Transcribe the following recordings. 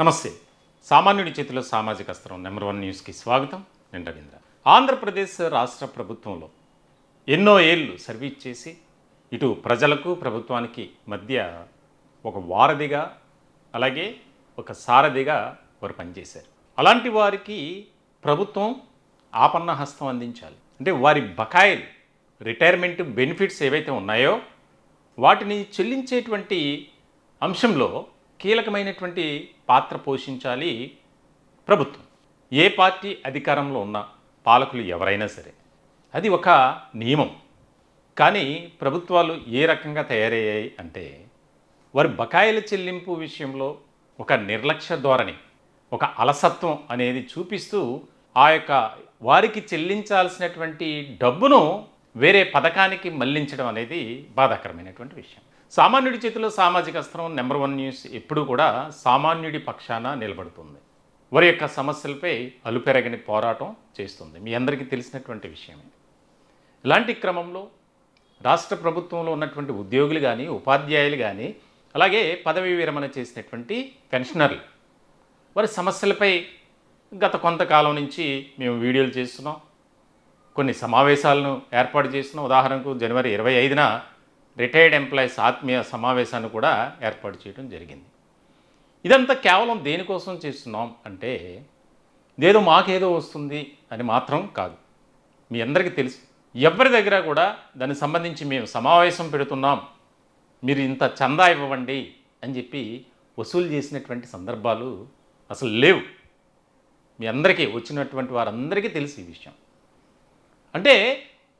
నమస్తే. సామాన్యుడి చేతిలో సామాజిక అస్త్రం నెంబర్ 1 న్యూస్కి స్వాగతం. నేను రవీంద్ర. ఆంధ్రప్రదేశ్ రాష్ట్ర ప్రభుత్వంలో ఎన్నో ఏళ్ళు సర్వీస్ చేసి ఇటు ప్రజలకు ప్రభుత్వానికి మధ్య ఒక వారధిగా అలాగే ఒక సారథిగా వారు పనిచేశారు. అలాంటి వారికి ప్రభుత్వం ఆపన్న హస్తం అందించాలి. అంటే వారి బకాయిలు రిటైర్మెంట్ బెనిఫిట్స్ ఏవైతే ఉన్నాయో వాటిని చెల్లించేటువంటి అంశంలో కీలకమైనటువంటి పాత్ర పోషించాలి ప్రభుత్వం. ఏ పార్టీ అధికారంలో ఉన్న పాలకులు ఎవరైనా సరే అది ఒక నియమం. కానీ ప్రభుత్వాలు ఏ రకంగా తయారయ్యాయి అంటే వారి బకాయిల చెల్లింపు విషయంలో ఒక నిర్లక్ష్య ధోరణి, ఒక అలసత్వం అనేది చూపిస్తూ ఆ యొక్క వారికి చెల్లించాల్సినటువంటి డబ్బును వేరే పథకానికి మళ్లించడం అనేది బాధాకరమైనటువంటి విషయం. సామాన్యుడి చేతిలో సామాజిక అస్త్రం నెంబర్ 1 న్యూస్ ఎప్పుడూ కూడా సామాన్యుడి పక్షాన నిలబడుతుంది. వారి యొక్క సమస్యలపై అలుపెరగని పోరాటం చేస్తుంది. మీ అందరికీ తెలిసినటువంటి విషయమే. ఇలాంటి క్రమంలో రాష్ట్ర ప్రభుత్వంలో ఉన్నటువంటి ఉద్యోగులు కానీ, ఉపాధ్యాయులు కానీ, అలాగే పదవీ విరమణ చేసినటువంటి పెన్షనర్లు వారి సమస్యలపై గత కొంతకాలం నుంచి మేము వీడియోలు చేస్తున్నాం. కొన్ని సమావేశాలను ఏర్పాటు చేస్తున్నాం. ఉదాహరణకు జనవరి 25న రిటైర్డ్ ఎంప్లాయీస్ ఆత్మీయ సమావేశాన్ని కూడా ఏర్పాటు చేయడం జరిగింది. ఇదంతా కేవలం దేనికోసం చేస్తున్నాం అంటే ఇదేదో మాకేదో వస్తుంది అని మాత్రం కాదు. మీ అందరికీ తెలుసు, ఎవరి దగ్గర కూడా దానికి సంబంధించి మేము సమావేశం పెడుతున్నాం, మీరు ఇంత చందా ఇవ్వండి అని చెప్పి వసూలు చేసినటువంటి సందర్భాలు అసలు లేవు. మీ అందరికీ వచ్చినటువంటి వారందరికీ తెలుసు ఈ విషయం. అంటే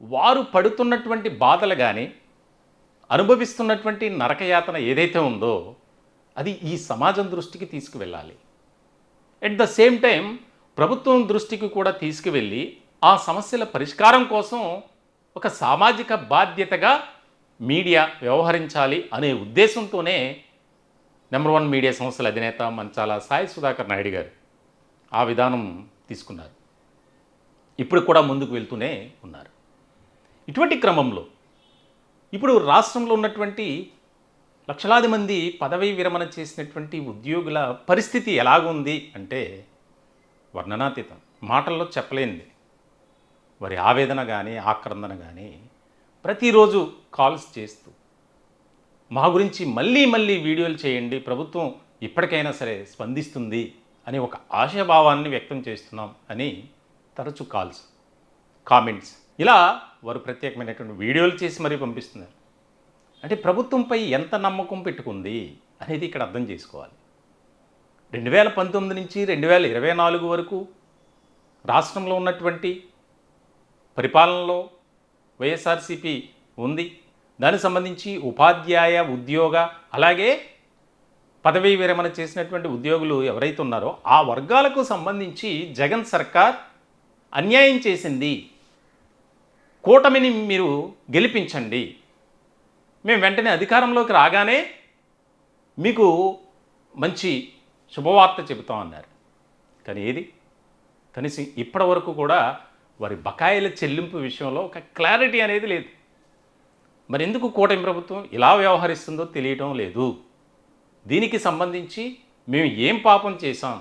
వారు పడుతున్నటువంటి బాధలు కానీ, అనుభవిస్తున్నటువంటి నరకయాతన ఏదైతే ఉందో అది ఈ సమాజం దృష్టికి తీసుకువెళ్ళాలి. ఎట్ ద సేమ్ టైం ప్రభుత్వం దృష్టికి కూడా తీసుకువెళ్ళి ఆ సమస్యల పరిష్కారం కోసం ఒక సామాజిక బాధ్యతగా మీడియా వ్యవహరించాలి అనే ఉద్దేశంతోనే నెంబర్ 1 మీడియా సంస్థల అధినేత మంచాల సాయి సుధాకర్ నాయుడు గారు ఆ విధానం తీసుకున్నారు. ఇప్పుడు కూడా ముందుకు వెళ్తూనే ఉన్నారు. ఇటువంటి క్రమంలో ఇప్పుడు రాష్ట్రంలో ఉన్నటువంటి లక్షలాది మంది పదవీ విరమణ చేసినటువంటి ఉద్యోగుల పరిస్థితి ఎలాగుంది అంటే వర్ణనాతీతం, మాటల్లో చెప్పలేనిది. వారి ఆవేదన కానీ, ఆక్రందన కానీ ప్రతిరోజు కాల్స్ చేస్తూ మా గురించి మళ్ళీ మళ్ళీ వీడియోలు చేయండి, ప్రభుత్వం ఇప్పటికైనా సరే స్పందిస్తుంది అని ఒక ఆశాభావాన్ని వ్యక్తం చేస్తున్నాం అని తరచూ కాల్స్, కామెంట్స్ ఇలా వారు ప్రత్యేకమైనటువంటి వీడియోలు చేసి మరీ పంపిస్తున్నారు. అంటే ప్రభుత్వంపై ఎంత నమ్మకం పెట్టుకుంది అనేది ఇక్కడ అర్థం చేసుకోవాలి. 2019 నుంచి 2024 వరకు రాష్ట్రంలో ఉన్నటువంటి పరిపాలనలో వైఎస్ఆర్సీపీ ఉంది. దానికి సంబంధించి ఉపాధ్యాయ, ఉద్యోగ, అలాగే పదవీ విరమణ చేసినటువంటి ఉద్యోగులు ఎవరైతే ఉన్నారో ఆ వర్గాలకు సంబంధించి జగన్ సర్కార్ అన్యాయం చేసింది, కూటమిని మీరు గెలిపించండి, మేము వెంటనే అధికారంలోకి రాగానే మీకు మంచి శుభవార్త చెబుతాం అన్నారు. కానీ ఏది కనీసం ఇప్పటి వరకు కూడా వారి బకాయిల చెల్లింపు విషయంలో ఒక క్లారిటీ అనేది లేదు. మరి ఎందుకు కూటమి ప్రభుత్వం ఇలా వ్యవహరిస్తుందో తెలియటం లేదు. దీనికి సంబంధించి మేము ఏం పాపం చేశాం,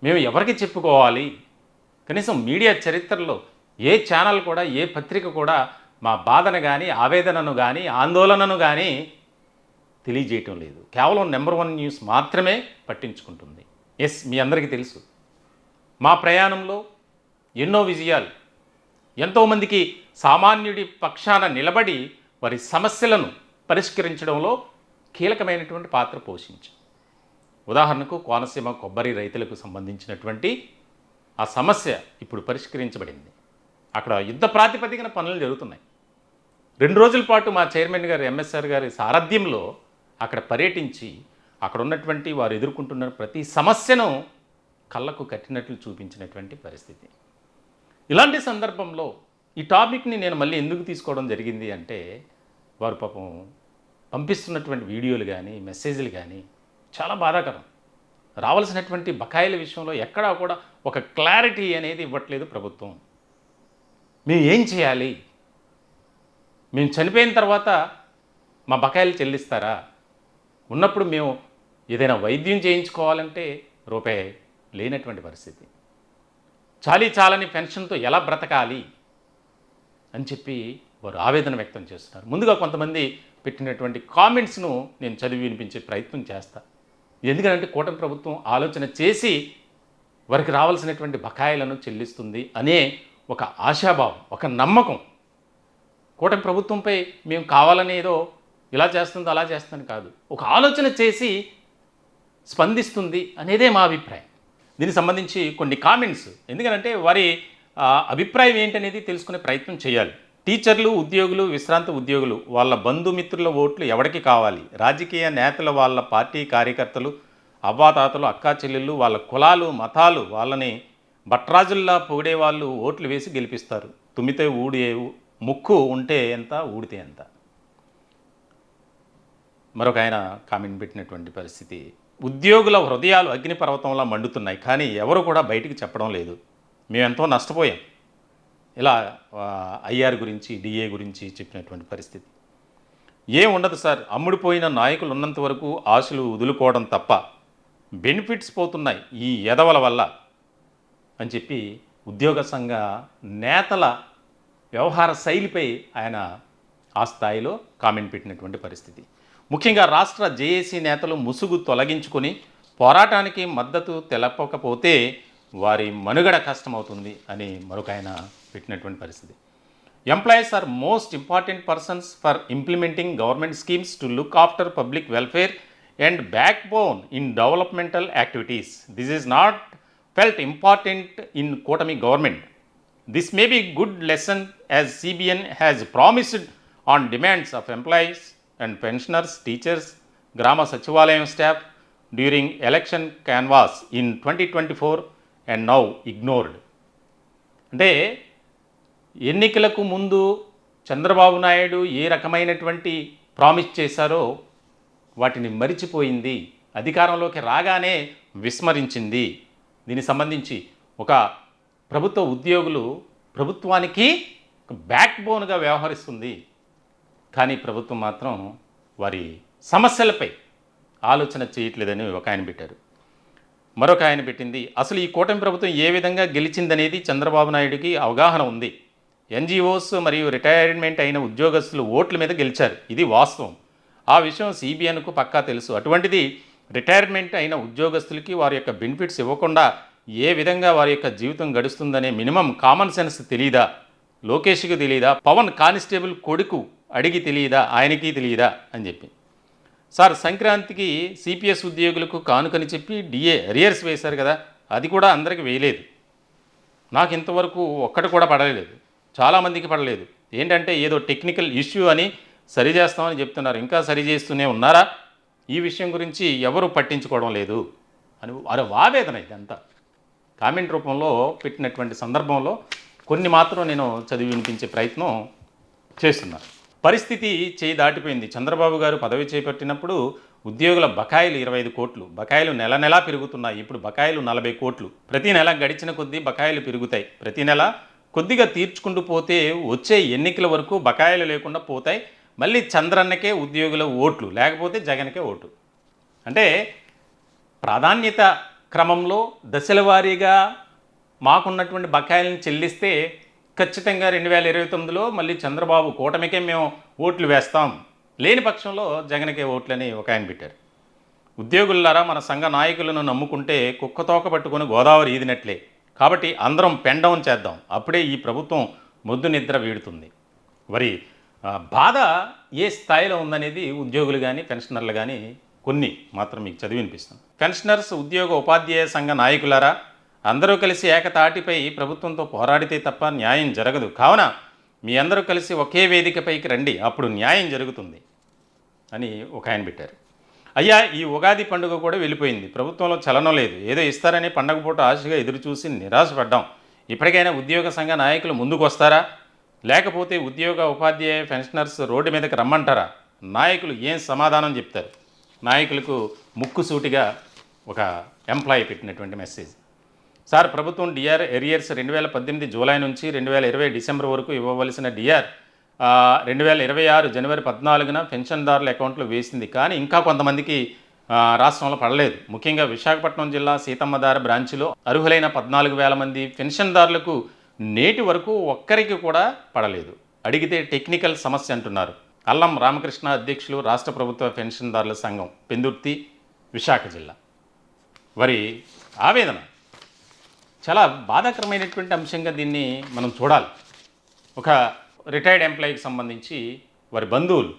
మేము ఎవరికి చెప్పుకోవాలి? కనీసం మీడియా చరిత్రలో ఏ ఛానల్ కూడా, ఏ పత్రిక కూడా మా బాధను కానీ, ఆవేదనను కానీ, ఆందోళనను కానీ తెలియజేయటం లేదు. కేవలం నెంబర్ 1 న్యూస్ మాత్రమే పట్టించుకుంటుంది. ఎస్, మీ అందరికీ తెలుసు, మా ప్రయాణంలో ఎన్నో విజయాలు, ఎంతోమందికి సామాన్యుడి పక్షాన నిలబడి వారి సమస్యలను పరిష్కరించడంలో కీలకమైనటువంటి పాత్ర పోషించాం. ఉదాహరణకు కోనసీమ కొబ్బరి రైతులకు సంబంధించినటువంటి ఆ సమస్య ఇప్పుడు పరిష్కరించబడింది. అక్కడ యుద్ధ ప్రాతిపదికన పనులు జరుగుతున్నాయి. 2 రోజుల పాటు మా చైర్మన్ గారు ఎంఎస్ఆర్ గారి సారథ్యంలో అక్కడ పర్యటించి అక్కడ ఉన్నటువంటి వారు ఎదుర్కొంటున్న ప్రతి సమస్యను కళ్ళకు కట్టినట్లు చూపించినటువంటి పరిస్థితి. ఇలాంటి సందర్భంలో ఈ టాపిక్ని నేను మళ్ళీ ఎందుకు తీసుకోవడం జరిగింది అంటే వారు పాపం పంపిస్తున్నటువంటి వీడియోలు కానీ, మెసేజ్లు కానీ చాలా బాధాకరం. రావాల్సినటువంటి బకాయిల విషయంలో ఎక్కడా కూడా ఒక క్లారిటీ అనేది ఇవ్వట్లేదు ప్రభుత్వం. మేము ఏం చేయాలి? మేము చనిపోయిన తర్వాత మా బకాయిలు చెల్లిస్తారా? ఉన్నప్పుడు మేము ఏదైనా వైద్యం చేయించుకోవాలంటే రూపాయి లేనటువంటి పరిస్థితి. చాలీ చాలని పెన్షన్తో ఎలా బ్రతకాలి అని చెప్పి వారు ఆవేదన వ్యక్తం చేస్తున్నారు. ముందుగా కొంతమంది పెట్టినటువంటి కామెంట్స్ను నేను చదివి వినిపించే ప్రయత్నం చేస్తా. ఎందుకంటే కూటమి ప్రభుత్వం ఆలోచన చేసి వారికి రావాల్సినటువంటి బకాయిలను చెల్లిస్తుంది అనే ఒక ఆశాభావం, ఒక నమ్మకం. కూటమి ప్రభుత్వంపై మేము కావాలని ఏదో ఇలా చేస్తుంది అలా చేస్తుంది కాదు, ఒక ఆలోచన చేసి స్పందిస్తుంది అనేదే మా అభిప్రాయం. దీనికి సంబంధించి కొన్ని కామెంట్స్, ఎందుకంటే వారి అభిప్రాయం ఏంటనేది తెలుసుకునే ప్రయత్నం చేయాలి. టీచర్లు, ఉద్యోగులు, విశ్రాంత ఉద్యోగులు వాళ్ళ బంధుమిత్రుల ఓట్లు ఎవరికి కావాలి? రాజకీయ నేతలు వాళ్ళ పార్టీ కార్యకర్తలు, అవ్వాతాతలు, అక్కా చెల్లెళ్ళు, వాళ్ళ కులాలు, మతాలు వాళ్ళని భట్రాజుల్లా పొగిడే వాళ్ళు ఓట్లు వేసి గెలిపిస్తారు. తుమ్మితే ఊడే ముక్కు ఉంటే ఎంత, ఊడితే ఎంత. మరొక ఆయన కామెంట్ పెట్టినటువంటి పరిస్థితి, ఉద్యోగుల హృదయాలు అగ్నిపర్వతంలా మండుతున్నాయి, కానీ ఎవరు కూడా బయటికి చెప్పడం లేదు. మేమెంతో నష్టపోయాం. ఇలా ఐఆర్ గురించి, డిఏ గురించి చెప్పినటువంటి పరిస్థితి. ఏం ఉండదు సార్, అమ్ముడిపోయిన నాయకులు ఉన్నంత వరకు ఆశలు వదులుకోవడం తప్ప బెనిఫిట్స్ పోతున్నాయి ఈ ఎదవల వల్ల అని చెప్పి ఉద్యోగ సంఘ నేతల వ్యవహార శైలిపై ఆయన ఆ స్థాయిలో కామెంట్ పెట్టినటువంటి పరిస్థితి. ముఖ్యంగా రాష్ట్ర జేఏసీ నేతలు ముసుగు తొలగించుకొని పోరాటానికి మద్దతు తెలపకపోతే వారి మనుగడ కష్టమవుతుంది అని మరొక ఆయన పెట్టినటువంటి పరిస్థితి. Employees are most important persons for implementing government schemes to look after public welfare and backbone in developmental activities. This is not felt important in కూటమి government. This may be good lesson as CBN has promised on demands of employees and pensioners, teachers, Grama Sachivalayam staff during election canvass in 2024 and now ignored. అంటే ఎన్నికలకు ముందు చంద్రబాబు నాయుడు ఏ రకమైనటువంటి promise చేశారో వాటిని మరిచిపోయింది, అధికారంలోకి రాగానే విస్మరించింది. దీనికి సంబంధించి ఒక ప్రభుత్వ ఉద్యోగులు ప్రభుత్వానికి బ్యాక్ బోన్గా వ్యవహరిస్తుంది, కానీ ప్రభుత్వం మాత్రం వారి సమస్యలపై ఆలోచన చేయట్లేదని ఒక ఆయన పెట్టారు. మరొక ఆయన పెట్టింది, అసలు ఈ కూటమి ప్రభుత్వం ఏ విధంగా గెలిచిందనేది చంద్రబాబు నాయుడికి అవగాహన ఉంది. ఎన్జిఓస్ మరియు రిటైర్మెంట్ అయిన ఉద్యోగస్తులు ఓట్ల మీద గెలిచారు, ఇది వాస్తవం. ఆ విషయం సిబిఎన్కు పక్కా తెలుసు. అటువంటిది రిటైర్మెంట్ అయిన ఉద్యోగస్తులకి వారి యొక్క బెనిఫిట్స్ ఇవ్వకుండా ఏ విధంగా వారి యొక్క జీవితం గడుస్తుందనే మినిమం కామన్ సెన్స్ తెలియదా? లోకేష్కి తెలియదా? పవన్ కానిస్టేబుల్ కొడుకు అడిగి తెలియదా? ఆయనకి తెలియదా అని చెప్పి. సార్, సంక్రాంతికి సిపిఎస్ ఉద్యోగులకు కానుకని చెప్పి డిఏ అరియర్స్ వేశారు కదా, అది కూడా అందరికీ వేయలేదు. నాకు ఇంతవరకు ఒక్కటి కూడా పడలేదు, చాలామందికి పడలేదు. ఏంటంటే ఏదో టెక్నికల్ ఇష్యూ అని సరి చేస్తామని చెప్తున్నారు, ఇంకా సరి చేస్తూనే ఉన్నారా? ఈ విషయం గురించి ఎవరు పట్టించుకోవడం లేదు అని వారి ఆవేదన ఇదంతా కామెంట్ రూపంలో పెట్టినటువంటి సందర్భంలో కొన్ని మాత్రం నేను చదివి వినిపించే ప్రయత్నం చేస్తున్నాను. పరిస్థితి చేయి దాటిపోయింది. చంద్రబాబు గారు పదవి చేపట్టినప్పుడు ఉద్యోగుల బకాయిలు 25 కోట్లు, బకాయిలు నెల నెలా పెరుగుతున్నాయి. ఇప్పుడు బకాయిలు 40 కోట్లు. ప్రతి నెల గడిచిన కొద్దీ బకాయిలు పెరుగుతాయి. ప్రతి నెల కొద్దిగా తీర్చుకుంటూ పోతే వచ్చే ఎన్నికల వరకు బకాయిలు లేకుండా పోతాయి. మళ్ళీ చంద్రన్నకే ఉద్యోగుల ఓట్లు, లేకపోతే జగన్కే ఓటు. అంటే ప్రాధాన్యత క్రమంలో దశల వారీగా మాకున్నటువంటి బకాయిలను చెల్లిస్తే ఖచ్చితంగా 2029లో మళ్ళీ చంద్రబాబు కూటమికే మేము ఓట్లు వేస్తాం, లేని పక్షంలో జగన్కే ఓట్లని ఒక ఆయన పెట్టారు. ఉద్యోగులారా, మన సంఘ నాయకులను నమ్ముకుంటే కుక్కతోక పట్టుకొని గోదావరి ఈదినట్లే. కాబట్టి అందరం పెన్ డౌన్ చేద్దాం, అప్పుడే ఈ ప్రభుత్వం మొద్దు నిద్ర వీడుతుంది. మరి బాధ ఏ స్థాయిలో ఉందనేది ఉద్యోగులు కానీ పెన్షనర్లు కానీ కొన్ని మాత్రం మీకు చదివి వినిపిస్తాను. పెన్షనర్స్, ఉద్యోగ ఉపాధ్యాయ సంఘ నాయకులారా, అందరూ కలిసి ఏకతాటిపై ప్రభుత్వంతో పోరాడితే తప్ప న్యాయం జరగదు. కావున మీ అందరూ కలిసి ఒకే వేదికపైకి రండి, అప్పుడు న్యాయం జరుగుతుంది అని ఒక ఆయన పెట్టారు. అయ్యా, ఈ ఉగాది పండుగ కూడా వెళ్ళిపోయింది, ప్రభుత్వంలో చలనం లేదు. ఏదో ఇస్తారని పండగ పూట ఆశగా ఎదురుచూసి నిరాశపడ్డాం. ఇప్పటికైనా ఉద్యోగ సంఘ నాయకులు ముందుకు వస్తారా? లేకపోతే ఉద్యోగ ఉపాధ్యాయ పెన్షనర్స్ రోడ్డు మీదకి రమ్మంటారా? నాయకులు ఏం సమాధానం చెప్తారు? నాయకులకు ముక్కుసూటిగా ఒక ఎంప్లాయీ పెట్టినటువంటి మెసేజ్. సార్, ప్రభుత్వం డిఆర్ ఎరియర్స్ 2018 జూలై నుంచి 2020 డిసెంబర్ వరకు ఇవ్వవలసిన డిఆర్ 2026 జనవరి 14న పెన్షన్దారుల అకౌంట్లో వేసింది. కానీ ఇంకా కొంతమందికి రాష్ట్రంలో పడలేదు. ముఖ్యంగా విశాఖపట్నం జిల్లా సీతమ్మధార బ్రాంచ్లో అర్హులైన 14,000 మంది పెన్షన్దారులకు నేటి వరకు ఒక్కరికి కూడా పడలేదు. అడిగితే టెక్నికల్ సమస్య అంటున్నారు. అల్లం రామకృష్ణ అధ్యక్షులు రాష్ట్ర ప్రభుత్వ పెన్షన్దారుల సంఘం పెందుర్తి విశాఖ జిల్లా. వారి ఆవేదన చాలా బాధాకరమైనటువంటి అంశంగా దీన్ని మనం చూడాలి. ఒక రిటైర్డ్ ఎంప్లాయీకి సంబంధించి వారి బంధువులు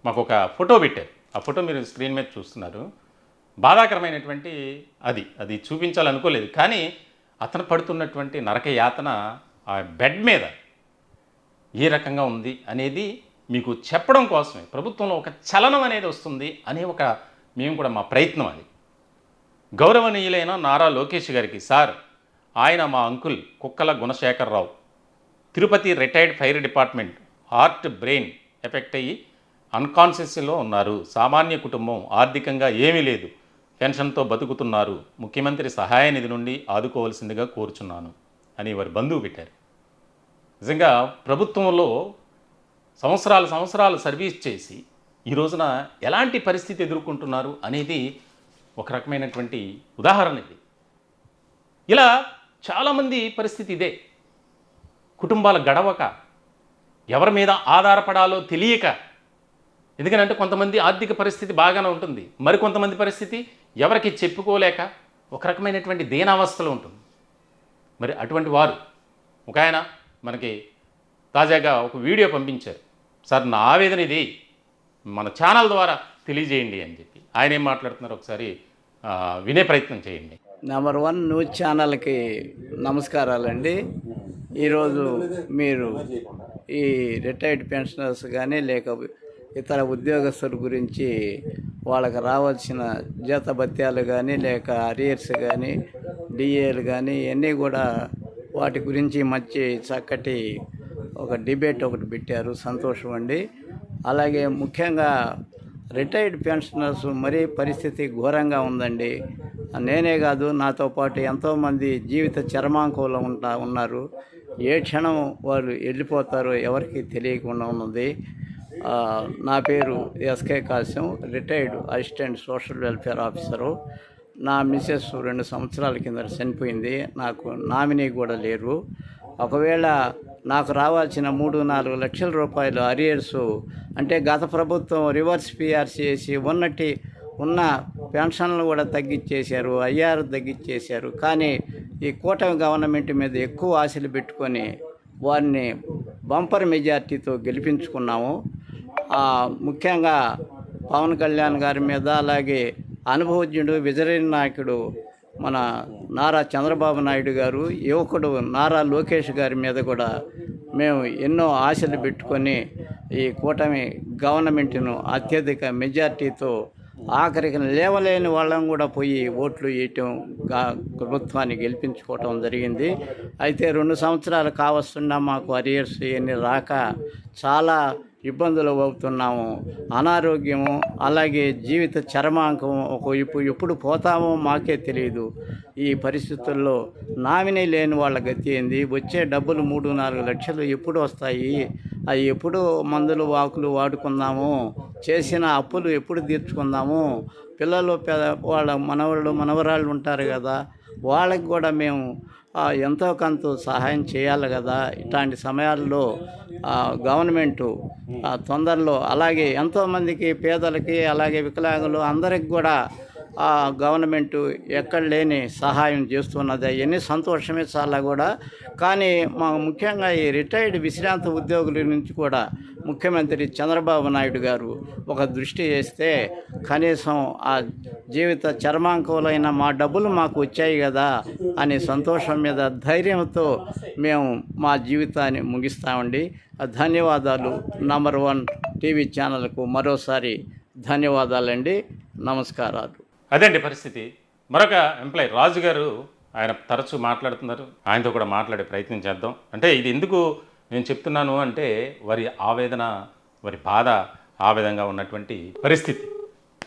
మాకు ఒక ఫోటో పెట్టారు. ఆ ఫోటో మీరు స్క్రీన్ మీద చూస్తున్నారు. బాధాకరమైనటువంటి అది చూపించాలనుకోలేదు, కానీ అతను పడుతున్నటువంటి నరక యాతన ఆ బెడ్ మీద ఏ రకంగా ఉంది అనేది మీకు చెప్పడం కోసమే ప్రభుత్వంలో ఒక చలనం అనేది వస్తుంది అనే మేము కూడా మా ప్రయత్నం అది. గౌరవనీయులైన నారా లోకేష్ గారికి, సార్ ఆయన మా uncle Kukkala Gunasekhararao, Tirupati retired fire department, heart brain effect అయ్యి అన్కాన్షియస్లో ఉన్నారు. సామాన్య కుటుంబం, ఆర్థికంగా ఏమీ లేదు, పెన్షన్తో బతుకుతున్నారు. ముఖ్యమంత్రి సహాయ నిధి నుండి ఆదుకోవాల్సిందిగా కోరుచున్నాను అని వారి బంధువు పెట్టారు. నిజంగా ప్రభుత్వంలో సంవత్సరాలు సర్వీస్ చేసి ఈ రోజున ఎలాంటి పరిస్థితి ఎదుర్కొంటున్నారు అనేది ఒక రకమైనటువంటి ఉదాహరణ ఇది. ఇలా చాలామంది పరిస్థితి ఇదే. కుటుంబాలు గడవక, ఎవరి మీద ఆధారపడాలో తెలియక, ఎందుకంటే కొంతమంది ఆర్థిక పరిస్థితి బాగానే ఉంటుంది, మరికొంతమంది పరిస్థితి ఎవరికి చెప్పుకోలేక ఒక రకమైనటువంటి దీనావస్థలో ఉంటుంది. మరి అటువంటి వారు ఒక ఆయన మనకి తాజాగా ఒక వీడియో పంపించారు. సార్ నా ఆవేదన ఇది, మన ఛానల్ ద్వారా తెలియజేయండి అని చెప్పి. ఆయన ఏం మాట్లాడుతున్నారు ఒకసారి వినే ప్రయత్నం చేయండి. నెంబర్ 1 న్యూస్ ఛానల్కి నమస్కారాలండి. ఈరోజు మీరు ఈ రిటైర్డ్ పెన్షనర్స్ కానీ లేక ఇతర ఉద్యోగస్తుల గురించి వాళ్ళకి రావాల్సిన జీతభత్యాలు కానీ లేక అరియర్స్ కానీ డిఏలు కానీ ఇవన్నీ కూడా వాటి గురించి మంచి చక్కటి ఒక డిబేట్ ఒకటి పెట్టారు. సంతోషం అండి. అలాగే ముఖ్యంగా రిటైర్డ్ పెన్షనర్స్ మరీ పరిస్థితి ఘోరంగా ఉందండి. నేనే కాదు, నాతో పాటు ఎంతోమంది జీవిత చరమాంకంలో ఉన్నారు. ఏ క్షణం వాళ్ళు వెళ్ళిపోతారో ఎవరికి తెలియకుండా ఉన్నది. నా పేరు SK Kasim, retired assistant social welfare officer. నా మిసెస్ 2 సంవత్సరాల కింద చనిపోయింది. నాకు నామినీ కూడా లేరు. ఒకవేళ నాకు రావాల్సిన 3-4 లక్షల రూపాయలు అరియర్స్ అంటే గత ప్రభుత్వం రివర్స్ పిఆర్సీ చేసి ఉన్న పెన్షన్లు కూడా తగ్గించేశారు, ఐఆర్ తగ్గించేశారు. కానీ ఈ కూటమి గవర్నమెంట్ మీద ఎక్కువ ఆశలు పెట్టుకొని వారిని బంపర్ మెజార్టీతో గెలిపించుకున్నాము. ముఖ్యంగా పవన్ కళ్యాణ్ గారి మీద, అలాగే అనుభవజ్ఞుడు విజయనగర నాయకుడు మన నారా చంద్రబాబు నాయుడు గారు, యువకుడు నారా లోకేష్ గారి మీద కూడా మేము ఎన్నో ఆశలు పెట్టుకొని ఈ కూటమి గవర్నమెంట్ను అత్యధిక మెజార్టీతో ఆఖరికి లేవలేని వాళ్ళం కూడా పోయి ఓట్లు వేయటం, ప్రభుత్వాన్ని గెలిపించుకోవటం జరిగింది. అయితే 2 సంవత్సరాలు కావస్తున్నా మాకు అరియర్స్ ఇవన్నీ రాక చాలా ఇబ్బందులు అవుతున్నాము. అనారోగ్యము, అలాగే జీవిత చరమాంకం ఒకవైపు ఎప్పుడు పోతామో మాకే తెలియదు. ఈ పరిస్థితుల్లో నామినీ లేని వాళ్ళ గతి ఏంది? వచ్చే డబ్బులు 3-4 లక్షలు ఎప్పుడు వస్తాయి? అవి ఎప్పుడు మందులు వాకులు వాడుకుందాము? చేసిన అప్పులు ఎప్పుడు తీర్చుకుందాము? పిల్లలు వాళ్ళ మనవరాళ్ళు ఉంటారు కదా, వాళ్ళకి కూడా మేము ఎంతో కొంత సహాయం చేయాలి కదా. ఇట్లాంటి సమయాల్లో గవర్నమెంటు తొందరలో, అలాగే ఎంతోమందికి పేదలకి అలాగే వికలాంగులు అందరికి కూడా గవర్నమెంటు ఎక్కడ లేని సహాయం చేస్తున్నది. అవన్నీ సంతోషమే చాలా కూడా. కానీ ముఖ్యంగా ఈ రిటైర్డ్ విశ్రాంత ఉద్యోగుల నుంచి కూడా ముఖ్యమంత్రి చంద్రబాబు నాయుడు గారు ఒక దృష్టి చేస్తే కనీసం ఆ జీవిత చర్మాంకులైన మా డబ్బులు మాకు వచ్చాయి కదా అనే సంతోషం మీద ధైర్యంతో మేము మా జీవితాన్ని ముగిస్తామండి. ధన్యవాదాలు. నంబర్ 1 టీవీ ఛానల్కు మరోసారి ధన్యవాదాలండి. నమస్కారాలు. అదండి పరిస్థితి. మరొక ఎంప్లాయీ రాజు గారు, ఆయన తరచూ మాట్లాడుతున్నారు. ఆయనతో కూడా మాట్లాడే ప్రయత్నం చేద్దాం. అంటే ఇది ఎందుకు నేను చెప్తున్నాను అంటే వారి ఆవేదన, వారి బాధ ఆ విధంగా ఉన్నటువంటి పరిస్థితి.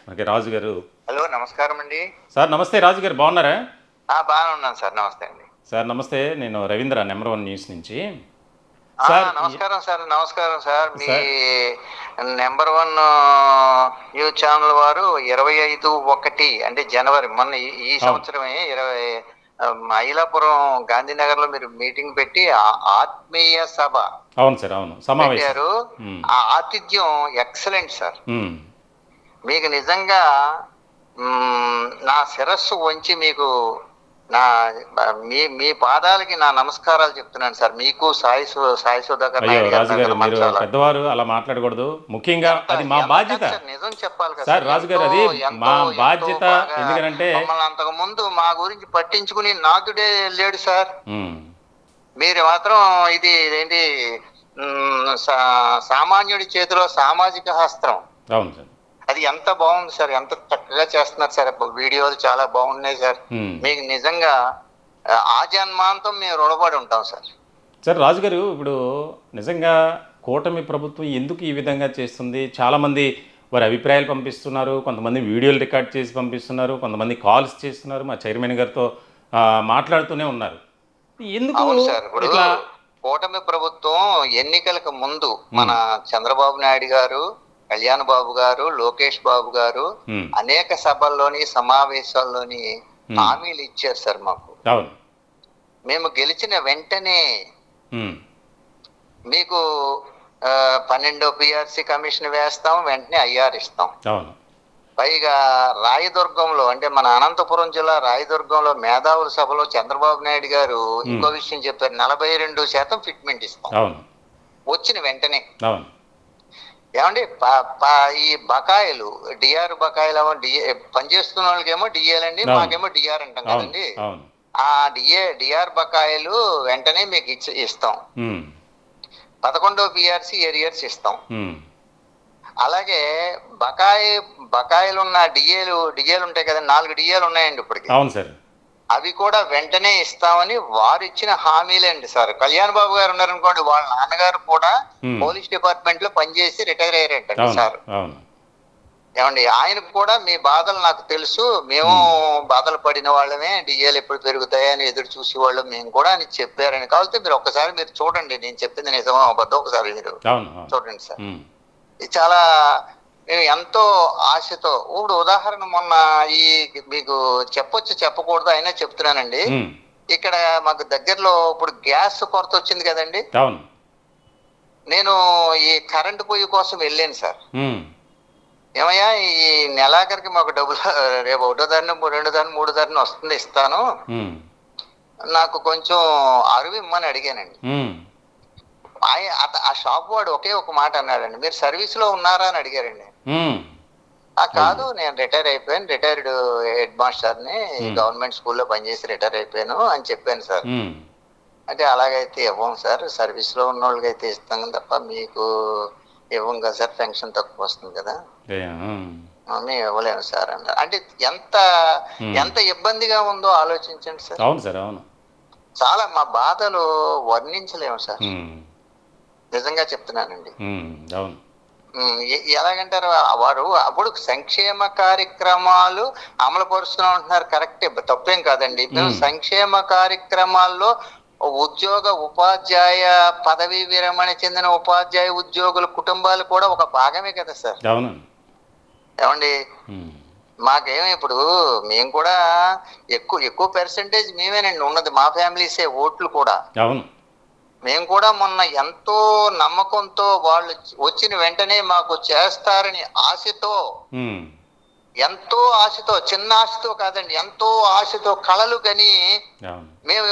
మనకి రాజు గారు. హలో, నమస్కారం అండి. సార్ నమస్తే. రాజు గారు బాగున్నారా? బాగానే ఉన్నాను సార్. నమస్తే అండి. సార్ నమస్తే. నేను రవీంద్ర, నెంబర్ 1 న్యూస్ నుంచి. సార్ నమస్కారం సార్, నమస్కారం సార్. మీ సార్ నెంబర్ 1 న్యూస్ ఛానల్ వారు 25/1 అంటే జనవరి మొన్న ఈ సంవత్సరమే 20 ఐలాపురం గాంధీనగర్ లో మీరు మీటింగ్ పెట్టి ఆత్మీయ సభ అవును సార్, అవును, సమావేశం. పెట్టారు. ఆ ఆతిథ్యం ఎక్సలెంట్ సార్. ఉమ్. మీకు నిజంగా నా శిరస్సు వంచి మీకు నా మీ పాదాలకి నా నమస్కారాలు చెప్తున్నాను సార్. మీకు సాయి సుధాకర్ అయ్యో నాయుడు రాజు గారు, గారు మీరు పెద్దవారు అలా మాట్లాడకూడదు. ముఖ్యంగా అది మా బాధ్యత నిజం చెప్పాలి కదా సార్. రాజు గారు, అది మా బాధ్యత. ఎందుకంటే మమ్మల్ని అంతకు ముందు మా గురించి పట్టించుకుని నాదుడే లేడు సార్. ఉమ్. మీరు మాత్రం ఇది ఏంటి సామాన్యుడి చేతిలో సామాజిక హస్తం. అవును సార్. అది ఎంత బాగుంది సార్, ఎంత చక్కగా చేస్తున్నారు సార్. వీడియోలు చాలా బాగున్నాయి సార్. మీకు నిజంగా ఆజన్మాంతం మేము రుణపడి ఉంటాం సార్. సార్ రాజు గారు, ఇప్పుడు నిజంగా కూటమి ప్రభుత్వం ఎందుకు ఈ విధంగా చేస్తుంది? చాలామంది వారి అభిప్రాయాలు పంపిస్తున్నారు, కొంతమంది వీడియోలు రికార్డ్ చేసి పంపిస్తున్నారు, కొంతమంది కాల్స్ చేస్తున్నారు, మా చైర్మన్ గారితో మాట్లాడుతూనే ఉన్నారు. ఎందుకు సార్? ఇప్పుడు కూటమి ప్రభుత్వం ఎన్నికలకు ముందు మన చంద్రబాబు నాయుడు గారు, కళ్యాణ్ బాబు గారు, లోకేష్ బాబు గారు అనేక సభల్లోని సమావేశాల్లోని హామీలు ఇచ్చారు సార్ మాకు. మేము గెలిచిన వెంటనే మీకు 12వ PRC కమిషన్ వేస్తాం, వెంటనే IR ఇస్తాం. పైగా రాయదుర్గంలో అంటే మన అనంతపురం జిల్లా రాయదుర్గంలో మేధావుల సభలో చంద్రబాబు నాయుడు గారు ఇంకో విషయం చెప్పారు, 42% ఫిట్మెంట్ ఇస్తాం వచ్చిన వెంటనే. ఏమండి ఈ బకాయిలు డిఆర్ బకాయిలు పనిచేస్తున్న వాళ్ళకేమో డిఏలు అండి, మాకేమో డిఆర్ అంటాం కదండి. ఆ డిఆర్ బకాయిలు వెంటనే మీకు ఇస్తాం. 11వ PRC ఏరియర్స్ ఇస్తాం. అలాగే బకాయిలున్న డిఏలు ఉంటాయి కదా, 4 డిఏలు ఉన్నాయండి ఇప్పటికి. అవి కూడా వెంటనే ఇస్తామని వారు ఇచ్చిన హామీలేండి సార్. కళ్యాణ్ బాబు గారు ఉన్నారనుకోండి, వాళ్ళ నాన్నగారు కూడా పోలీస్ డిపార్ట్మెంట్ లో పనిచేసి రిటైర్ అయ్యారంట సార్. ఏమండి, ఆయనకు కూడా మీ బాధలు నాకు తెలుసు, మేము బాధలు పడిన వాళ్ళమే, డిఏలు ఎప్పుడు పెరుగుతాయని ఎదురు చూసేవాళ్ళం మేము కూడా అని చెప్పారని. కాబట్టి మీరు ఒక్కసారి మీరు చూడండి, నేను చెప్పింది నిజమో అబద్ధం ఒకసారి మీరు చూడండి సార్. ఇది చాలా మేము ఎంతో ఆశతో. ఇప్పుడు ఉదాహరణ మొన్న ఈ మీకు చెప్పకూడదు అయినా చెప్తున్నానండి. ఇక్కడ మాకు దగ్గరలో ఇప్పుడు గ్యాస్ కొరత వచ్చింది కదండి. నేను ఈ కరెంటు పొయ్యి కోసం వెళ్ళాను సార్. ఏమయ్యా, ఈ నెలాఖరికి మాకు డబ్బులు రేపు 1వ తారీఖు 2వ తారీఖు 3వ తారీఖు వస్తుంది, ఇస్తాను, నాకు కొంచెం అరువు ఇమ్మని అడిగానండి. ఆ షాప్ వాడు ఒకే ఒక మాట అన్నాడండి, మీరు సర్వీస్ లో ఉన్నారా అని అడిగారండి. కాదు, నేను రిటైర్ అయిపోయాను, రిటైర్డ్ హెడ్ మాస్టర్ని, గవర్నమెంట్ స్కూల్లో పనిచేసి రిటైర్ అయిపోయాను అని చెప్పాను సార్. అంటే అలాగైతే ఇవ్వం సార్, సర్వీస్ లో ఉన్న వాళ్ళకి అయితే ఇస్తాం తప్ప మీకు ఇవ్వం కదా సార్, పెన్షన్ తక్కువ వస్తుంది కదా, మేము ఇవ్వలేము సార్ అన్నారు. అంటే ఎంత ఇబ్బందిగా ఉందో ఆలోచించండి సార్. చాలా మా బాధలు వర్ణించలేము సార్, నిజంగా చెప్తున్నానండి. ఎలాగంటారు, వారు అప్పుడు సంక్షేమ కార్యక్రమాలు అమలు పరుస్తూ ఉంటున్నారు, కరెక్టే, తప్పేం కాదండి. మేము సంక్షేమ కార్యక్రమాల్లో ఉపాధ్యాయ పదవీ విరమణ చెందిన ఉపాధ్యాయ ఉద్యోగుల కుటుంబాలు కూడా ఒక భాగమే కదా సార్. ఏమండి, మాకేమో ఇప్పుడు మేము కూడా ఎక్కువ పర్సెంటేజ్ మేమేనండి ఉన్నది, మా ఫ్యామిలీసే ఓట్లు కూడా. మేము కూడా మొన్న ఎంతో నమ్మకంతో వాళ్ళు వచ్చిన వెంటనే మాకు చేస్తారని ఆశతో, ఎంతో ఆశతో, చిన్న ఆశతో కాదండి, ఎంతో ఆశతో కలలు కని మేము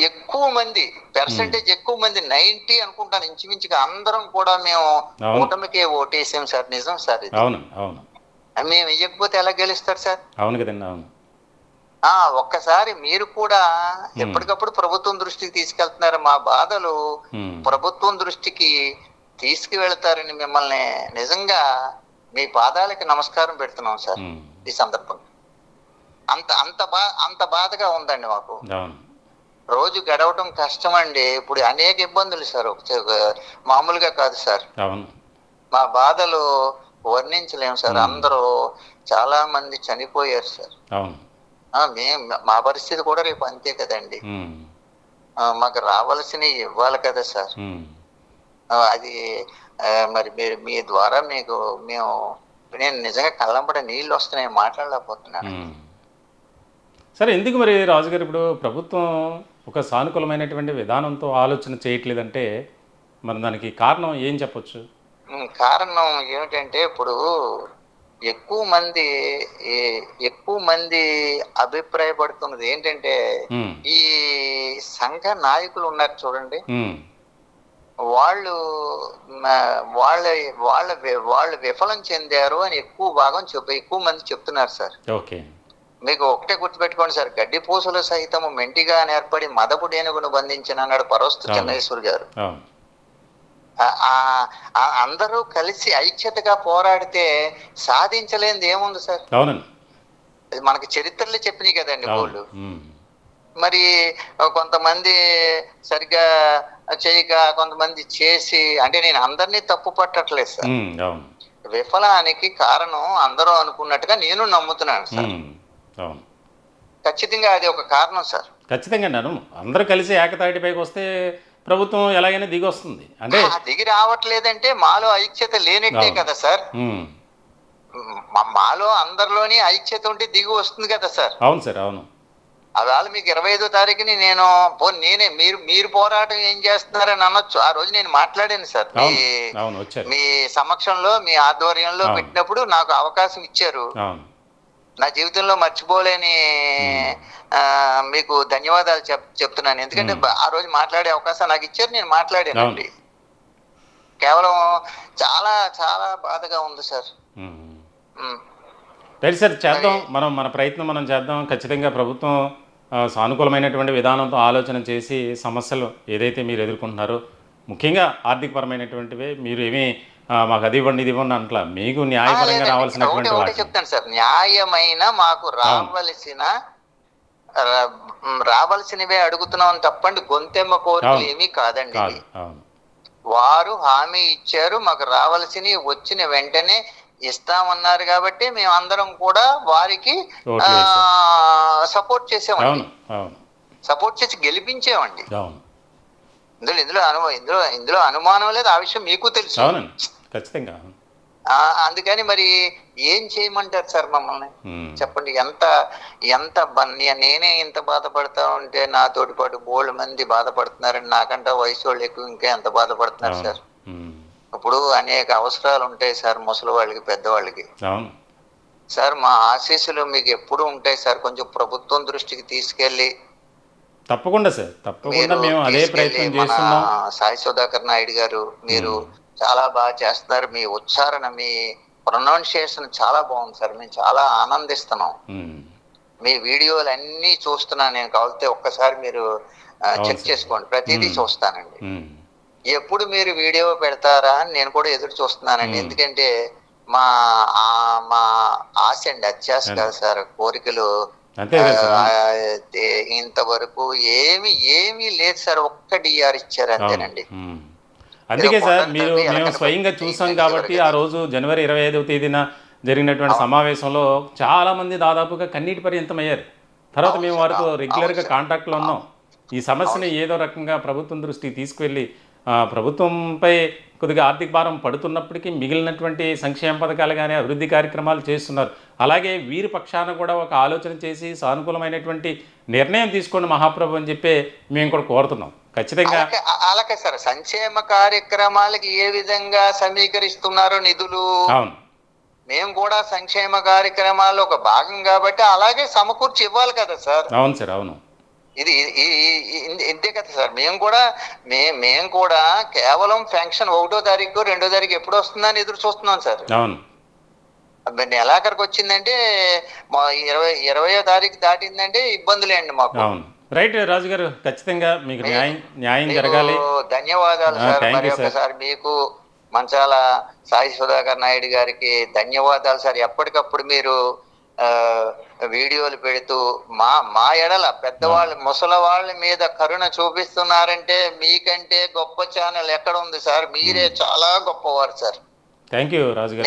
ఎక్కువ మంది పర్సెంటేజ్ ఎక్కువ మంది 90 అనుకుంటాను ఇంచుమించుగా అందరం కూడా మేము కూటమికే ఓటేసాం సార్. నిజం సార్ ఇది. మేము ఇవ్వకపోతే ఎలా గెలుస్తారు సార్? ఒక్కసారి మీరు కూడా ఎప్పటికప్పుడు ప్రభుత్వం దృష్టికి తీసుకెళ్తున్నారు, మా బాధలు ప్రభుత్వం దృష్టికి తీసుకువెళ్తారని మిమ్మల్ని నిజంగా మీ పాదాలకి నమస్కారం పెడుతున్నాం సార్ ఈ సందర్భంగా. అంత బాధగా ఉందండి మాకు. రోజు గడవటం కష్టం అండి. ఇప్పుడు అనేక ఇబ్బందులు సార్, మామూలుగా కాదు సార్. మా బాధలు వర్ణించలేము సార్. అందరూ చాలా మంది చనిపోయారు సార్. మా పరిస్థితి కూడా రేపు అంతే కదండి. మాకు రావాల్సినవి ఇవ్వాలి కదా సార్. అది మరి మీరు మీ ద్వారా నేను నిజంగా కళ్ళంబడ నీళ్ళు వస్తున్నాయి, మాట్లాడలేకపోతున్నాను. సరే, ఎందుకు మరి రాజుగారు ఇప్పుడు ప్రభుత్వం ఒక సానుకూలమైనటువంటి విధానంతో ఆలోచన చేయట్లేదంటే మరి దానికి కారణం ఏం చెప్పొచ్చు? కారణం ఏమిటంటే ఇప్పుడు ఎక్కువ మంది అభిప్రాయపడుతున్నది ఏంటంటే ఈ సంఘ నాయకులు ఉన్నారు చూడండి, వాళ్ళు వాళ్ళు విఫలం చెందారు అని ఎక్కువ మంది చెప్తున్నారు సార్. ఓకే, మీకు ఒకటే గుర్తుపెట్టుకోండి సార్, గడ్డి పూసలు సహితము మెంటిగా నేర్పడి మదపుడు ఏనుగును బంధించిన అన్నాడు పరోస్తు చెన్నైశ్వర్ గారు. అందరూ కలిసి ఐక్యతగా పోరాడితే సాధించలేనిది ఏముంది సార్? మనకి చరిత్రలో చెప్పినాయి కదండి వాళ్ళు. మరి కొంతమంది సరిగ్గా చేయక కొంతమంది చేసి, అంటే నేను అందరినీ తప్పు పట్టట్లేదు సార్. విఫలానికి కారణం అందరూ అనుకున్నట్టుగా నేను నమ్ముతున్నాను సార్. ఖచ్చితంగా అది ఒక కారణం సార్. ఖచ్చితంగా అందరూ కలిసి ఏకతాటిపైకి వస్తే ప్రభుత్వం ఎలాగైనా దిగి వస్తుంది. అంటే దిగి రావట్లేదంటే మాలో ఐక్యత లేనట్టే కదా సార్. మాలో అందరిలోని ఐక్యత ఉంటే దిగి వస్తుంది కదా సార్. అవును సార్, అవును. అవాళ మీకు 25వ తారీఖుని మీరు పోరాటం ఏం చేస్తున్నారని అనొచ్చు. ఆ రోజు నేను మాట్లాడాను సార్ మీ సమక్షంలో, మీ ఆధ్వర్యంలో పెట్టినప్పుడు నాకు అవకాశం ఇచ్చారు. నా జీవితంలో మర్చిపోలేని మీకు ధన్యవాదాలు చెప్తున్నాను. ఎందుకంటే ఆ రోజు మాట్లాడే అవకాశం నాకు ఇచ్చారు, నేను మాట్లాడానండి. కేవలం చాలా చాలా బాధగా ఉంది సార్. రైట్ సార్, చేద్దాం, మన ప్రయత్నం మనం చేద్దాం. ఖచ్చితంగా ప్రభుత్వం సానుకూలమైనటువంటి విధానంతో ఆలోచన చేసి సమస్యలు ఏదైతే మీరు ఎదుర్కొంటున్నారో, ముఖ్యంగా ఆర్థికపరమైనటువంటివే, మీరు ఏమీ మాకు అది ఇవ్వండి ఇది ఇవ్వండి అంట్లా, మీకు న్యాయపరంగా రావాల్సినటువంటి చెప్తాను సార్, న్యాయమైన మాకు రావాల్సినవే అడుగుతున్నాం తప్పండి, గొంతెమ్మ కోరికలు ఏమీ కాదండి. వారు హామీ ఇచ్చారు, మాకు రావాల్సినవి వచ్చిన వెంటనే ఇస్తామన్నారు కాబట్టి మేము అందరం కూడా వారికి సపోర్ట్ చేసామండి. సపోర్ట్ చేసి గెలిపించామండి. ఇందులో అనుమానం లేదు, ఆ విషయం మీకు తెలుసు. ఖచ్చితంగా. అందుకని మరి ఏం చేయమంటారు సార్ మమ్మల్ని? చెప్పండి. నేనే ఇంత బాధపడతా ఉంటే నాతోటి పాటు బోల్డ్ మంది బాధపడుతున్నారని, నాకంటే వయసు వాళ్ళు ఎక్కువ ఇంకా ఎంత బాధపడుతున్నారు సార్. ఇప్పుడు అనేక అవసరాలు ఉంటాయి సార్, ముసలి వాళ్ళకి, పెద్దవాళ్ళకి. సార్ మా ఆశీస్సులు మీకు ఎప్పుడు ఉంటాయి సార్. కొంచెం ప్రభుత్వం దృష్టికి తీసుకెళ్లి తప్పకుండా సార్, తప్పకుండా మేము అదే ప్రయత్నం చేస్తున్నాం. సాయి సుధాకర్ నాయుడు గారు, మీరు చాలా బాగా చేస్తున్నారు. మీ ఉచ్చారణ, మీ ప్రొనౌన్సియేషన్ చాలా బాగుంది సార్. మేము చాలా ఆనందిస్తున్నాం. మీ వీడియోలు అన్నీ చూస్తున్నాను నేను. కావాలంటే ఒక్కసారి మీరు చెక్ చేసుకోండి, ప్రతిదీ చూస్తానండి. ఎప్పుడు మీరు వీడియో పెడతారా అని నేను కూడా ఎదురు చూస్తున్నానండి. ఎందుకంటే మా ఆశ అండి, అత్యాశ కాదు సార్, కోరికలు. ఇంతవరకు ఏమీ లేదు సార్, ఒక్క డిఆర్ ఇచ్చారు అంతేనండి. అందుకే సార్ మేము స్వయంగా చూసాం కాబట్టి ఆ రోజు జనవరి 25వ తేదీన జరిగినటువంటి సమావేశంలో చాలా మంది దాదాపుగా కన్నీటి పర్యంతమయ్యారు. తర్వాత మేము వారితో రెగ్యులర్గా కాంటాక్ట్లో ఉన్నాం. ఈ సమస్యని ఏదో రకంగా ప్రభుత్వం దృష్టికి తీసుకువెళ్ళి, ప్రభుత్వంపై కొద్దిగా ఆర్థిక భారం పడుతున్నప్పటికీ మిగిలినటువంటి సంక్షేమ పథకాలు కానీ అభివృద్ధి కార్యక్రమాలు చేస్తున్నారు. అలాగే వీరి పక్షాన కూడా ఒక ఆలోచన చేసి సానుకూలమైనటువంటి నిర్ణయం తీసుకోండి మహాప్రభు అని చెప్పి మేము కూడా కోరుతున్నాం. ఖచ్చితంగా అలాగే సార్, సంక్షేమ కార్యక్రమాలకి ఏ విధంగా సమీకరిస్తున్నారో నిధులు, మేము కూడా సంక్షేమ కార్యక్రమాల్లో ఒక భాగం కాబట్టి అలాగే సమకూర్చి ఇవ్వాలి కదా సార్. అవును సార్, అవును. ఇది ఇంతే కదా సార్. మేము కూడా కేవలం ఫంక్షన్ 1వ తారీఖు 2వ తారీఖు ఎప్పుడు వస్తుందని ఎదురు చూస్తున్నాం సార్. అవును. నెలాఖరికి వచ్చిందంటే 20వ తారీఖు దాటిందంటే ఇబ్బందులే అండి మాకు. అవును. రైట్ రాజు గారు, ఖచ్చితంగా మీకు న్యాయం జరగాలి. ధన్యవాదాలు సార్. మరి ఒకసారి మీకు మంచాల సాయి సుధాకర్ నాయుడు గారికి ధన్యవాదాలు సార్. ఎప్పటికప్పుడు మీరు వీడియోలు పెడుతూ మా ఎడల పెద్దవాళ్ళు, ముసలి వాళ్ళ మీద కరుణ చూపిస్తున్నారంటే మీకంటే గొప్ప ఛానల్ ఎక్కడ ఉంది సార్? మీరే చాలా గొప్పవారు సార్. థ్యాంక్ యూ రాజు గారు.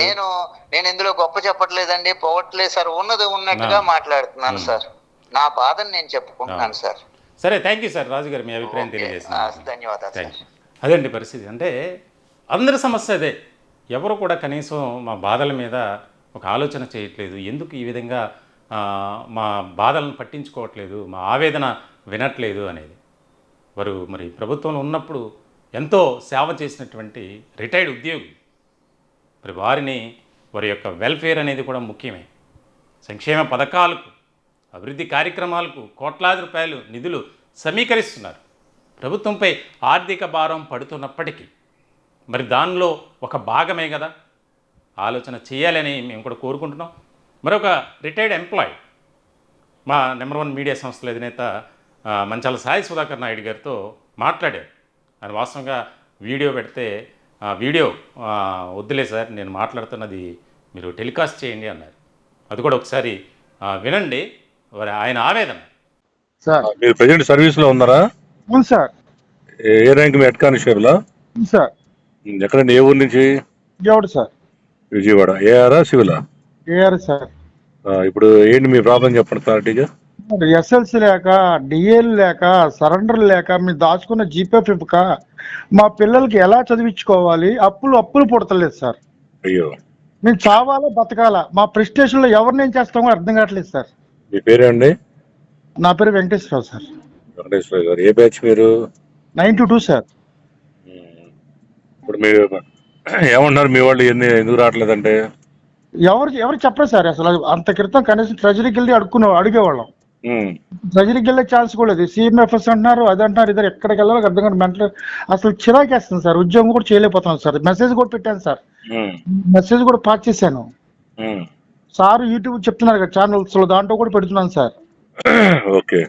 నేను ఇందులో గొప్ప చెప్పట్లేదండి, పోవట్లేదు సార్, ఉన్నది ఉన్నట్టుగా మాట్లాడుతున్నాను సార్. నా బాధను నేను చెప్పుకుంటున్నాను సార్. సరే, థ్యాంక్ యూ సార్. రాజు గారు మీ అభిప్రాయం ఓకే. తెలియజేసిన ధన్యవాదాలు థ్యాంక్ సార్. యూ. అదండి పరిస్థితి. అంటే అందరి సమస్య అదే. ఎవరు కూడా కనీసం మా బాధల మీద ఒక ఆలోచన చేయట్లేదు. ఎందుకు ఈ విధంగా మా బాధలను పట్టించుకోవట్లేదు, మా ఆవేదన వినట్లేదు అనేది. వారు మరి ప్రభుత్వంలో ఉన్నప్పుడు ఎంతో సేవ చేసినటువంటి రిటైర్డ్ ఉద్యోగి. మరి వారిని వారి యొక్క వెల్ఫేర్ అనేది కూడా ముఖ్యమే. సంక్షేమ పథకాలకు, అభివృద్ధి కార్యక్రమాలకు కోట్లాది రూపాయలు నిధులు సమీకరిస్తున్నారు. ప్రభుత్వంపై ఆర్థిక భారం పడుతున్నప్పటికీ మరి దానిలో ఒక భాగమే కదా ఆలోచన చేయాలని మేము కూడా కోరుకుంటున్నాం. మరొక రిటైర్డ్ ఎంప్లాయ్ మా నెంబర్ 1 మీడియా సంస్థల అధినేత మంచాల సాయి సుధాకర్ నాయుడు గారితో మాట్లాడారు. ఆయన వాస్తవంగా వీడియో పెడితే వీడియో వద్దులే సార్, నేను మాట్లాడుతున్నది మీరు టెలికాస్ట్ చేయండి అన్నారు. అది కూడా ఒకసారి వినండి ఆయన ఆవేదన. సార్ మీరు ప్రెజెంట్ సర్వీస్ లో ఉన్నారా? అవును సార్. ఏ ర్యాంక్ మీ హెడ్ కానిస్టేబులా? అవును సార్. ఎక్కడండి, ఏ ఊరు నుంచి? విజయవాడ సార్. విజయవాడ. ఏఆరా సివిలా? AR sir. ఇప్పుడు ఏంటి మీ ప్రాబ్లం చెప్పండి క్లారిటీగా. ఎస్ఎల్సి లేక, డిఎల్ లేక, సరెండర్ లేక, మీరు దాచుకున్న జీపే ఫిప్క మా పిల్లలకి ఎలా చదివించుకోవాలి? అప్పులు పుడతలేదు సార్. అయ్యో, మేము చావాలా బతకాలా? మా ప్రెస్టేషన్ లో ఎవరిని ఏం చేస్తామో అర్థం కావట్లేదు సార్. మీ పేరేండి? నా పేరు వెంకటేశ్వరరావు సార్. వెంకటేశ్వర గారు. ఏ బ్యాచ్ మీరు? 92 సార్. ఇప్పుడు మీరు ఏమంటున్నారు, మీ వాళ్ళు ఎందుకు రావట్లేదంటే? ఎవరు చెప్పరు సార్. అసలు అంత క్రితం కనీసం ట్రెజరీకి వెళ్ళి అడిగేవాళ్ళం. ట్రెజరీకి వెళ్ళే ఛాన్స్ కూడా లేదు. సిఎంఎఫ్ఎస్ అంటున్నారు, అది అంటున్నారు, ఇద్దరు ఎక్కడికి వెళ్ళాలి అర్థం కాదు. మెంటల్ అసలు చిరాకేస్తుంది సార్. ఉద్యోగం కూడా చేయలేకపోతున్నాను సార్. మెసేజ్ కూడా పెట్టాను సార్. మెసేజ్ కూడా పాస్ చేశాను సార్. యూట్యూబ్ చెప్తున్నారు కదా ఛానల్స్ లో, దాంట్లో కూడా పెడుతున్నాను సార్. ఓకే.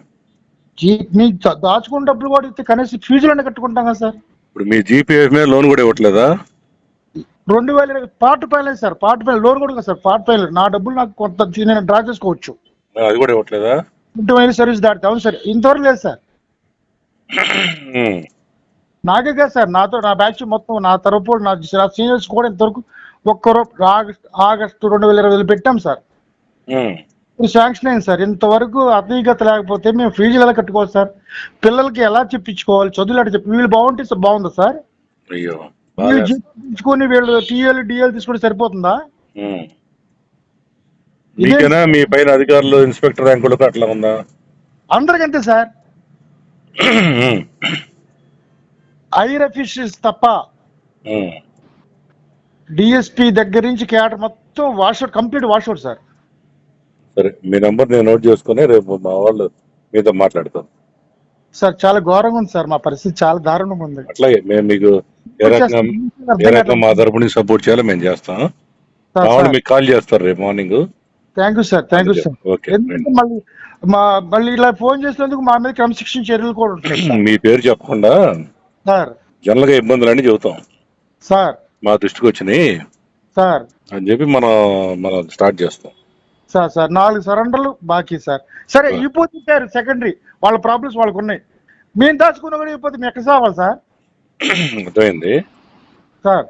మీ దాచుకున్న డబ్బులు కూడా ఇస్తే కనీసం ఫీజులన్నీ కట్టుకుంటాం కదా సార్. ఇప్పుడు మీ జీపీఎఫ్ మీద లోన్ కూడా ఇవ్వట్లేదా? 2000 పార్ట్ పైలేదు సార్. పార్ట్ పైన లోన్ కూడా కదా సార్. పార్ట్ పైన నా డబ్బులు నాకు కొంత నేను డ్రా చేసుకోవచ్చు. అది కూడా ఇవ్వట్లేదా? 20 సర్వీస్ దాటితే. అవును సార్. ఇంతవరకు లేదు సార్. నాకే కదా సార్, నా బ్యాచ్ మొత్తం, నా తరపు నా సీనియర్స్ కూడా ఇంతవరకు ఆగస్టు 2020 పెట్టాం సార్. ఇప్పుడు శాంక్షన్ అయింది సార్. ఇంతవరకు అతీగత లేకపోతే మేము ఫీజులు ఎలా కట్టుకోవాలి సార్? పిల్లలకి ఎలా చెప్పించుకోవాలి? చదువులు అంటే చెప్పి వీళ్ళు బాగుంటే బాగుందా సార్? అయ్యో, వీళ్ళు తీసుకొని వీళ్ళు టీఎల్ డిఎల్ తీసుకుంటే సరిపోతుందా? మీకేనా మీ పైన అధికారులు ఇన్స్పెక్టర్ ర్యాంకులకు అట్లా ఉందా? అందరికంతే సార్. హైయర్ అఫీషియల్స్ తప్ప డిఎస్పీ దగ్గర నుంచి క్యాడర్ మొత్తం వాషౌట్, కంప్లీట్ వాషౌట్ సార్. సరే, మీ నంబర్ నేను నోట్ చేసుకుని రేపు మా వాళ్ళు మీతో మాట్లాడతాను సార్. చాలా ఘోరంగా ఉంది సార్, మా పరిస్థితి చాలా దారుణంగా ఉంది. అట్లాగే మేము మీకు ఏ రకంగా మా తరపు నుంచి సపోర్ట్ చేయాలో మేము చేస్తాం. మా వాళ్ళు మీకు కాల్ చేస్తారు రేపు morning. Thank you sir. Thank you sir. Okay. ఎందుకంటే మళ్ళీ ఇలా ఫోన్ చేసినందుకు మా మీద క్రమశిక్షణ చర్యలు కూడా ఉంటాయి. మీ పేరు చెప్పకుండా సార్ జనరల్ గా ఇబ్బందులన్నీ చెబుతాం సార్. మా దృష్టికి వచ్చినాయి సార్ అని చెప్పి మనం స్టార్ట్ చేస్తాం సార్. 4 సరెండర్లు బాకీ సార్. సరే, ఇపోతే సెకండరీ వాళ్ళ ప్రాబ్లమ్స్ వాళ్ళకు ఉన్నాయి. మేము దాచుకున్నా కూడా ఇపోతే మేము ఎక్కడ సావాలి సార్? అర్థమైంది సార్.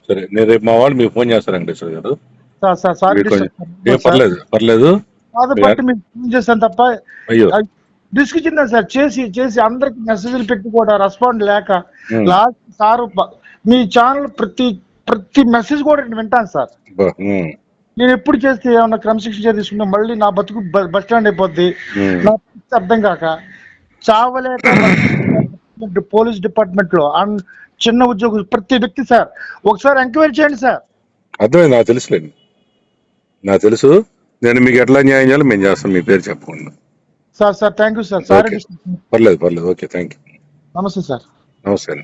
సరే, నేను రేపు మా వాళ్ళు మీకు ఫోన్ చేస్తారు వెంకటేశ్వర గారు. సార్ పర్లేదు బట్టి మీకు ఫోన్ చేస్తాను తప్ప. అయ్యో, డిస్క్ చిన్న సార్. చేసి అందరికి మెసేజ్లు పెట్టి కూడా రెస్పాండ్ లేక లాస్ట్ సార్ మీ ఛానల్ ప్రతి మెసేజ్ కూడా నేను వింటాను సార్. నేను ఎప్పుడు చేస్తే ఏమన్నా క్రమశిక్షణ తీసుకుంటే మళ్ళీ నా బతుకు బస్ స్టాండ్ అయిపోద్ది. నా అర్థం కాక చావలేక పోలీస్ డిపార్ట్మెంట్ లో చిన్న ఉద్యోగులు ప్రతి వ్యక్తి సార్ ఒకసారి ఎంక్వైరీ చేయండి సార్. అర్థమైంది, నాకు తెలుసు. నేను మీకు ఎట్లా న్యాయం చేయాలో మేము చేస్తాం. మీ పేరు చెప్పకుండా. Sir thank you sir. Sorry. పర్లేదు. Okay, thank you. నమస్తే సార్. నమస్తే.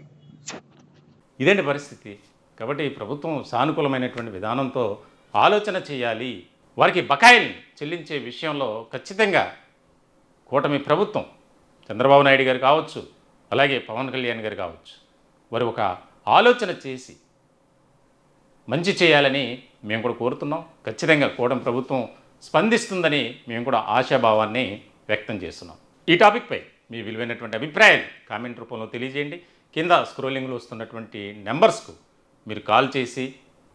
ఇదేంటి పరిస్థితి. కాబట్టి ప్రభుత్వం సానుకూలమైనటువంటి విధానంతో ఆలోచన చేయాలి. వారికి బకాయిల్ని చెల్లించే విషయంలో ఖచ్చితంగా కూటమి ప్రభుత్వం, చంద్రబాబు నాయుడు గారు కావచ్చు, అలాగే పవన్ కళ్యాణ్ గారు కావచ్చు, వారు ఒక ఆలోచన చేసి మంచి చేయాలని మేము కూడా కోరుతున్నాం. ఖచ్చితంగా కూటమి ప్రభుత్వం స్పందిస్తుందని మేము కూడా ఆశాభావాన్ని వ్యక్తం చేస్తున్నాం. ఈ టాపిక్పై మీ విలువైనటువంటి అభిప్రాయాలు కామెంట్ రూపంలో తెలియజేయండి. కింద స్క్రోలింగ్లో వస్తున్నటువంటి నెంబర్స్కు మీరు కాల్ చేసి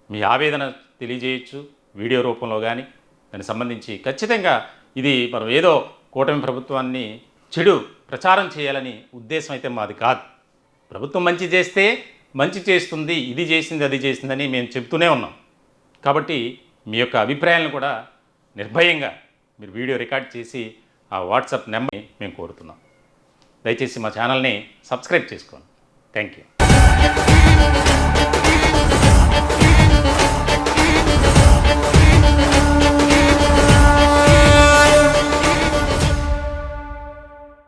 మీ ఆవేదన తెలియజేయచ్చు, వీడియో రూపంలో కానీ. దానికి సంబంధించి ఖచ్చితంగా ఇది మనం ఏదో కూటమి ప్రభుత్వాన్ని చెడు ప్రచారం చేయాలని ఉద్దేశం అయితే మాది కాదు. ప్రభుత్వం మంచి చేస్తే మంచి చేస్తుంది, ఇది చేసింది అది చేసిందని మేము చెప్తూనే ఉన్నాం. కాబట్టి మీ యొక్క అభిప్రాయాలను కూడా నిర్భయంగా మీరు వీడియో రికార్డ్ చేసి ఆ వాట్సాప్ నెంబర్ని మేము కోరుతున్నాం. దయచేసి మా ఛానల్ని సబ్స్క్రైబ్ చేసుకోండి. Thank you.